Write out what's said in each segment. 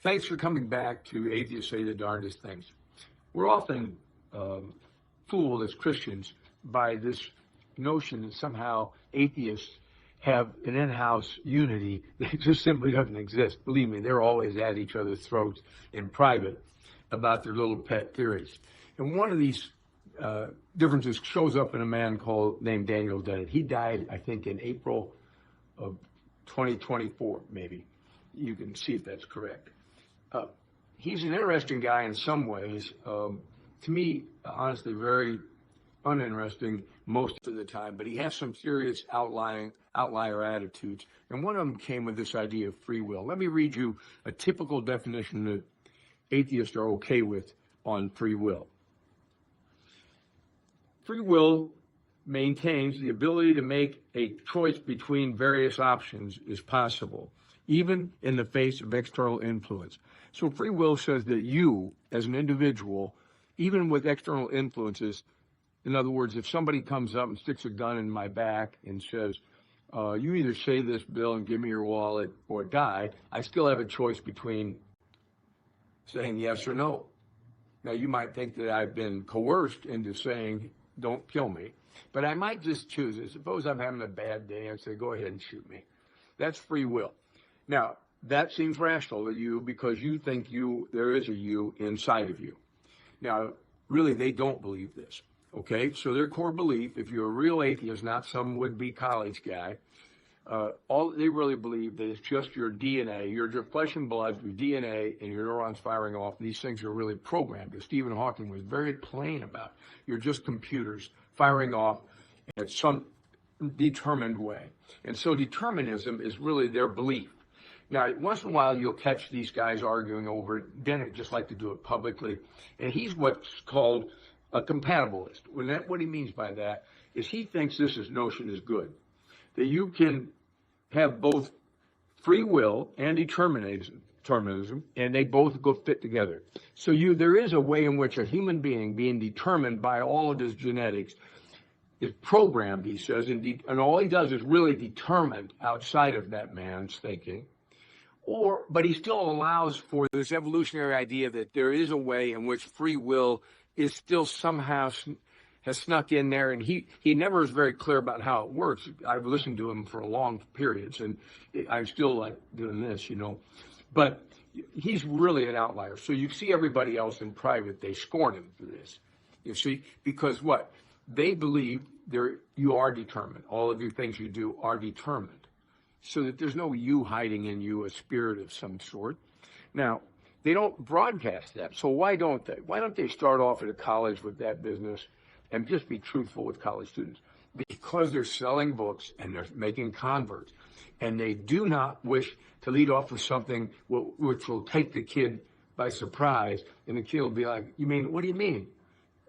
Thanks for coming back to Atheists Say the Darndest Things. We're often fooled as Christians by this notion that somehow atheists have an in-house unity that just simply doesn't exist. Believe me, they're always at each other's throats in private about their little pet theories. And one of these differences shows up in a man named Daniel Dennett. He died, I think, in April of 2024, maybe. You can see if that's correct. He's an interesting guy in some ways. To me, honestly, very uninteresting most of the time, but he has some serious outlier attitudes. And one of them came with this idea of free will. Let me read you a typical definition that atheists are okay with on free will. Free will maintains the ability to make a choice between various options is possible, even in the face of external influence. So free will says that you, as an individual, even with external influences, in other words, if somebody comes up and sticks a gun in my back and says, you either say this bill and give me your wallet or die, I still have a choice between saying yes or no. Now, you might think that I've been coerced into saying, don't kill me, but I might just choose it. Suppose I'm having a bad day and say, go ahead and shoot me. That's free will. Now, that seems rational to you because you think there is a you inside of you. Now, really, they don't believe this, okay? So their core belief, if you're a real atheist, not some would-be college guy, all they really believe that it's just your DNA, your flesh and blood, your DNA, and your neurons firing off. These things are really programmed. As Stephen Hawking was very plain about, you're just computers firing off in some determined way. And so determinism is really their belief. Now, once in a while, you'll catch these guys arguing over it. Dennett just like to do it publicly. And he's what's called a compatibilist. What he means by that is he thinks this notion is good, that you can have both free will and determinism, and they both go fit together. So there is a way in which a human being being determined by all of his genetics is programmed, he says, and all he does is really determined outside of that man's thinking. But he still allows for this evolutionary idea that there is a way in which free will is still somehow has snuck in there, and he never is very clear about how it works. I've listened to him for long periods, and I still like doing this, But he's really an outlier. So you see everybody else in private, they scorn him for this. You see, because what? They believe you are determined. All of your things you do are determined. So that there's no you hiding in you, a spirit of some sort. Now, they don't broadcast that. So why don't they? Why don't they start off at a college with that business and just be truthful with college students? Because they're selling books and they're making converts. And they do not wish to lead off with something which will take the kid by surprise. And the kid will be like, what do you mean?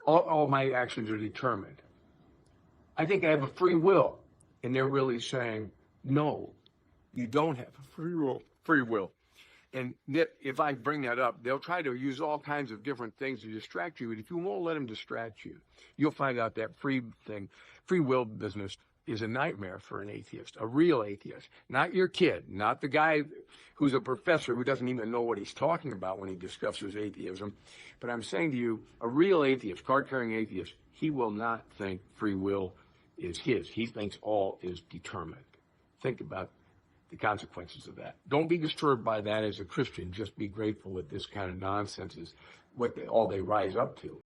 All my actions are determined. I think I have a free will. And they're really saying, no, you don't have a free will. And if I bring that up, they'll try to use all kinds of different things to distract you. And if you won't let them distract you, you'll find out that free will business is a nightmare for an atheist, a real atheist. Not your kid, not the guy who's a professor who doesn't even know what he's talking about when he discusses atheism. But I'm saying to you, a real atheist, card-carrying atheist, he will not think free will is his. He thinks all is determined. Think about the consequences of that. Don't be disturbed by that as a Christian. Just be grateful that this kind of nonsense is all they rise up to.